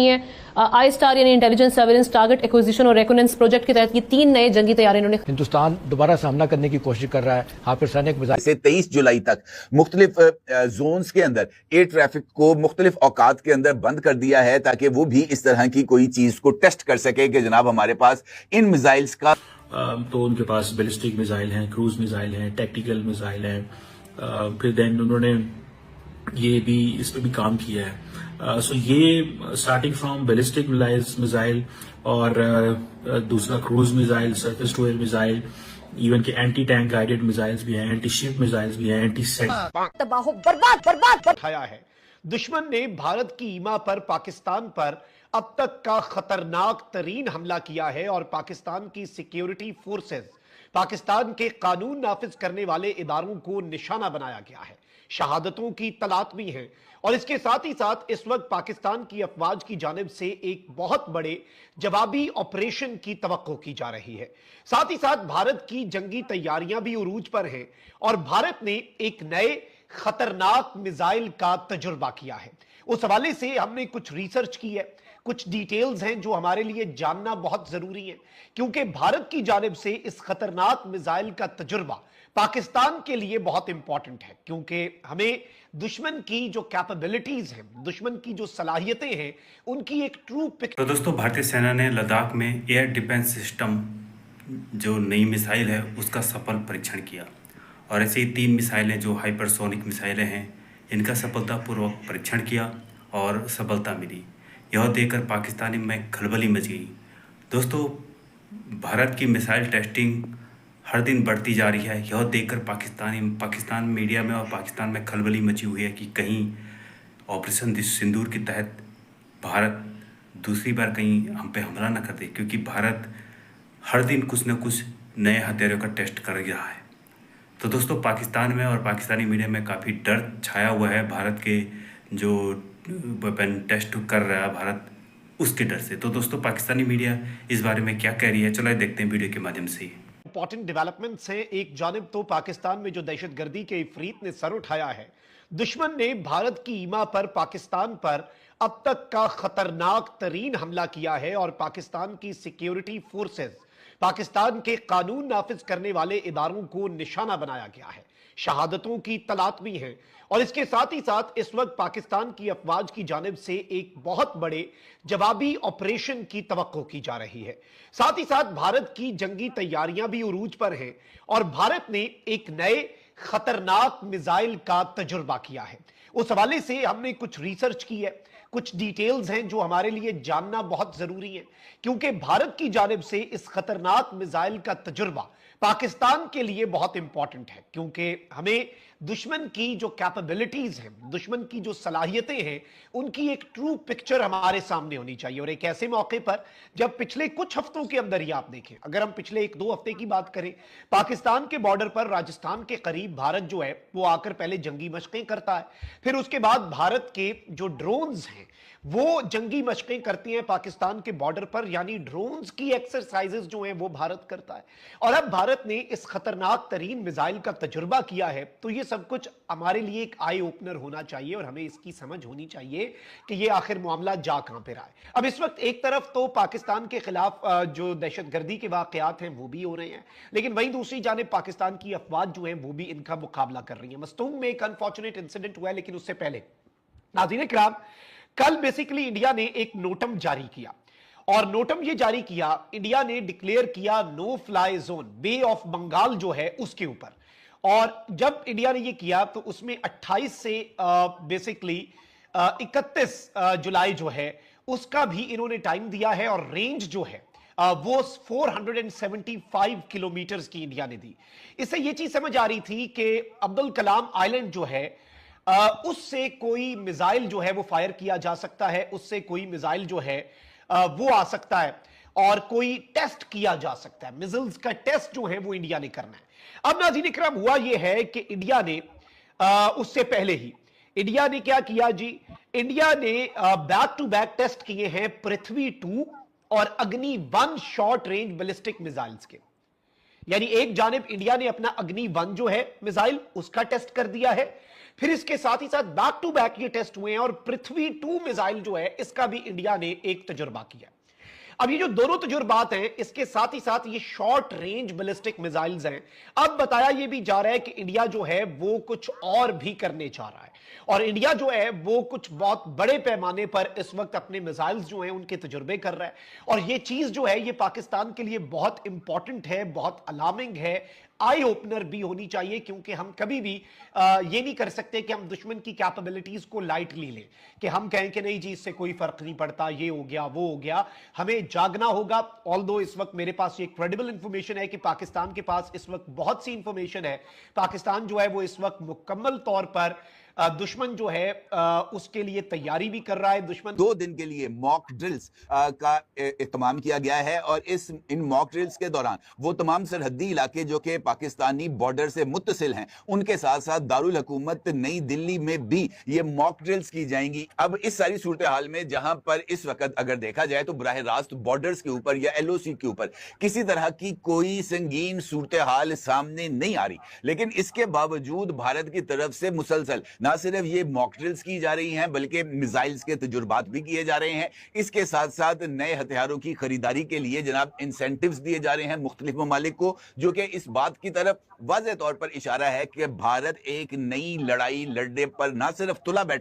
है आई स्टार यानी intelligence surveillance target acquisition और रेकोनेंस प्रोजेक्ट के तहत ये 3 नए जंगी तैयारी इन्होंने हिंदुस्तान दोबारा सामना करने की कोशिश कर रहा है हाफिज मिसाइल से 23 जुलाई तक मुख्तलिफ जोन्स के अंदर एयर ट्रैफिक को मुख्तलिफ औकात के अंदर बंद कर दिया है ताकि वो भी इस तरह की कोई चीज को टेस्ट कर सके कि जनाब हमारे पास इन मिसाइल्स का तो उनके पास बैलिस्टिक मिसाइल हैं, क्रूज मिसाइल हैं, टैक्टिकल मिसाइल हैं। फिर देन उन्होंने ये भी इस पे भी काम किया है। सो ये स्टार्टिंग फ्रॉम बैलिस्टिक मिसाइल और दूसरा cruise missile, surface to air missile, even के एंटी टैंक गाइडेड मिसाइल्स भी हैं, एंटी शिप मिसाइल्स भी हैं, एंटी सेट तबाह बर्बाद उठाया है। दुश्मन ने भारत की ईमा पर पाकिस्तान पर अब तक का खतरनाक तरीन हमला किया है और पाकिस्तान की सिक्योरिटी फोर्सेस, पाकिस्तान के कानून नाफिज करने वाले इदारों को निशाना बनाया गया है। शहादतों की तलातमी है और इसके साथ ही साथ इस वक्त पाकिस्तान की अफवाज की जानिब से एक बहुत बड़े जवाबी ऑपरेशन की तवक्को की जा रही है। साथ ही साथ भारत की जंगी तैयारियां भी उरूज पर हैं और भारत ने एक नए खतरनाक मिसाइल का तजुर्बा किया है। उस हवाले से हमने कुछ रिसर्च की है, कुछ डिटेल्स हैं जो हमारे लिए जानना बहुत जरूरी है, क्योंकि भारत की जानिब से इस खतरनाक मिसाइल का तजुर्बा पाकिस्तान के लिए बहुत इंपॉर्टेंट है, क्योंकि हमें दुश्मन की जो कैपेबिलिटीज हैं, दुश्मन की जो सलाहियतें हैं, उनकी एक ट्रू पिक्चर। तो दोस्तों, भारतीय सेना ने लद्दाख में एयर डिफेंस सिस्टम जो नई मिसाइल है उसका सफल परीक्षण किया और ऐसे ही 3 मिसाइलें जो हाइपरसोनिक मिसाइलें हैं इनका सफलतापूर्वक परीक्षण किया और सफलता मिली। यह देखकर पाकिस्तानी में खलबली मच गई। दोस्तों, भारत की मिसाइल टेस्टिंग हर दिन बढ़ती जा रही है। यह देखकर पाकिस्तान मीडिया में और पाकिस्तान में खलबली मची हुई है कि कहीं ऑपरेशन सिंदूर के तहत भारत दूसरी बार कहीं हम पे हमला न कर दे, क्योंकि भारत हर दिन कुछ न कुछ नए हथियारों का टेस्ट कर रहा है। तो दोस्तों, पाकिस्तान में और पाकिस्तानी मीडिया में काफ़ी डर छाया हुआ है भारत के जो वेपन टेस्ट कर रहा है भारत, उसके डर से। तो दोस्तों, पाकिस्तानी मीडिया इस बारे में क्या कह रही है, चलो देखते हैं वीडियो के माध्यम से। इंपॉर्टेंट डेवलपमेंट्स हैं। एक जानिब तो पाकिस्तान में जो दहशतगर्दी के इफरीत ने सर उठाया है, दुश्मन ने भारत की ईमा पर पाकिस्तान पर अब तक का खतरनाक तरीन हमला किया है और पाकिस्तान की सिक्योरिटी फोर्सेस, पाकिस्तान के कानून नाफिज करने वाले इदारों को निशाना बनाया गया है। शहादतों की तलातमी है और इसके साथ ही साथ इस वक्त पाकिस्तान की अफवाज की जानिब से एक बहुत बड़े जवाबी ऑपरेशन की तवक्को की जा रही है। साथ ही साथ भारत की जंगी तैयारियां भी उरूज पर हैं और भारत ने एक नए खतरनाक मिसाइल का तजुर्बा किया है। उस हवाले से हमने कुछ रिसर्च की है, कुछ डिटेल्स हैं जो हमारे लिए जानना बहुत जरूरी है, क्योंकि भारत की जानिब से इस खतरनाक मिसाइल का तजुर्बा पाकिस्तान के लिए बहुत इंपॉर्टेंट है, क्योंकि हमें दुश्मन की जो कैपेबिलिटीज हैं, दुश्मन की जो सलाहियतें हैं, उनकी एक ट्रू पिक्चर हमारे सामने होनी चाहिए। और एक ऐसे मौके पर जब पिछले कुछ हफ्तों के अंदर ही आप देखें, अगर हम पिछले 1-2 हफ्ते की बात करें, पाकिस्तान के बॉर्डर पर राजस्थान के करीब भारत जो है वो आकर पहले जंगी मशकें करता है, फिर उसके बाद भारत के जो ड्रोन्स हैं वो जंगी मशकें करती हैं पाकिस्तान के बॉर्डर पर, यानी ड्रोन्स की एक्सरसाइजेस जो हैं वो भारत करता है। और अब भारत ने इस खतरनाक तरीन मिसाइल का तजुर्बा किया है, तो ये सब कुछ हमारे लिए एक आई ओपनर होना चाहिए और हमें इसकी समझ होनी चाहिए कि ये आखिर मामला जा कहां पे रहा है। अब इस वक्त एक तरफ तो पाकिस्तान के खिलाफ जो दहशतगर्दी के वाकयात हैं वो भी हो रहे हैं, लेकिन वहीं दूसरी जानिब पाकिस्तान की अफवाज जो है वो भी इनका मुकाबला कर रही है। मस्तूंग में एक अनफॉर्चुनेट इंसिडेंट हुआ है, लेकिन उससे पहले नाज़रीन किराम, कल बेसिकली इंडिया ने एक नोटम जारी किया और नोटम ये जारी किया, इंडिया ने डिक्लेयर किया no fly zone bay of Bengal जो है उसके ऊपर। और जब इंडिया ने ये किया तो उसमें 28 से बेसिकली 31 जुलाई जो है उसका भी इन्होंने टाइम दिया है और रेंज जो है वो 475 किलोमीटर की इंडिया ने दी। इससे ये चीज समझ आ रही थी कि अब्दुल कलाम आइलैंड जो है उससे कोई मिसाइल जो है वो फायर किया जा सकता है, उससे कोई मिसाइल जो है वो आ सकता है और कोई टेस्ट किया जा सकता है। मिसाइल्स का टेस्ट जो है वो इंडिया ने करना है। अब नाज़रीन इकराम, हुआ ये है कि इंडिया ने उससे पहले ही इंडिया ने क्या किया जी, इंडिया ने बैक टू बैक टेस्ट किए हैं पृथ्वी 2 और अग्नि 1 शॉर्ट रेंज बैलिस्टिक मिसाइल्स के। यानी एक जानिब इंडिया ने अपना अग्नि 1 जो है मिसाइल उसका टेस्ट कर दिया है, फिर इसके साथ ही साथ बैक टू बैक ये टेस्ट हुए हैं और पृथ्वी 2 मिसाइल जो है इसका भी इंडिया ने एक तजुर्बा किया। अब ये जो दोनों तजुर्बात हैं इसके साथ ही साथ ये शॉर्ट रेंज बैलिस्टिक मिसाइल्स हैं। अब बताया ये भी जा रहा है कि इंडिया जो है वो कुछ और भी करने जा रहा है और इंडिया जो है वो कुछ बहुत बड़े पैमाने पर इस वक्त अपने मिसाइल्स जो हैं उनके तजुर्बे कर रहा है और ये चीज जो है ये पाकिस्तान के लिए बहुत इंपॉर्टेंट है, बहुत अलार्मिंग है, आई ओपनर भी होनी चाहिए, क्योंकि हम कभी भी ये नहीं कर सकते कि हम दुश्मन की कैपेबिलिटीज को लाइटली लें कि हम कहें कि नहीं जी इससे कोई फर्क नहीं पड़ता, ये हो गया वो हो गया। हमें जागना होगा। ऑल्दो इस वक्त मेरे पास ये क्रेडिबल इंफॉर्मेशन है कि पाकिस्तान के पास इस वक्त बहुत सी इंफॉर्मेशन है। पाकिस्तान जो है वो इस वक्त मुकम्मल तौर पर दुश्मन जो है उसके लिए तैयारी भी कर रहा है। दुश्मन 2 दिन के लिए मॉक ड्रिल्स का इत्माम किया गया है और इन मॉक ड्रिल्स के दौरान वो तमाम सरहदी इलाके जो कि पाकिस्तानी बॉर्डर से मुत्तसिल हैं उनके साथ साथ दारुल हुकूमत नई दिल्ली में भी ये मॉक ड्रिल्स की जाएंगी। अब इस सारी सूरत हाल में जहां पर इस वक्त अगर देखा जाए तो बराह रास्त बॉर्डर्स के ऊपर या LOC के ऊपर किसी तरह की कोई संगीन सूरत हाल सामने नहीं आ रही, लेकिन इसके बावजूद भारत की तरफ से मुसलसल ना सिर्फ ये मॉक ड्रिल्स की जा रही हैं बल्कि मिसाइल्स के तजुर्बात भी किए जा रहे हैं। इसके साथ साथ नए हथियारों की खरीदारी के लिए जनाब इंसेंटिव्स दिए जा रहे हैं मुख्तलिफ ममालिक को, जो कि इस बात की तरफ वाज़ेह तौर पर इशारा है कि भारत एक नई लड़ाई लड़ने पर ना सिर्फ तुला बैठा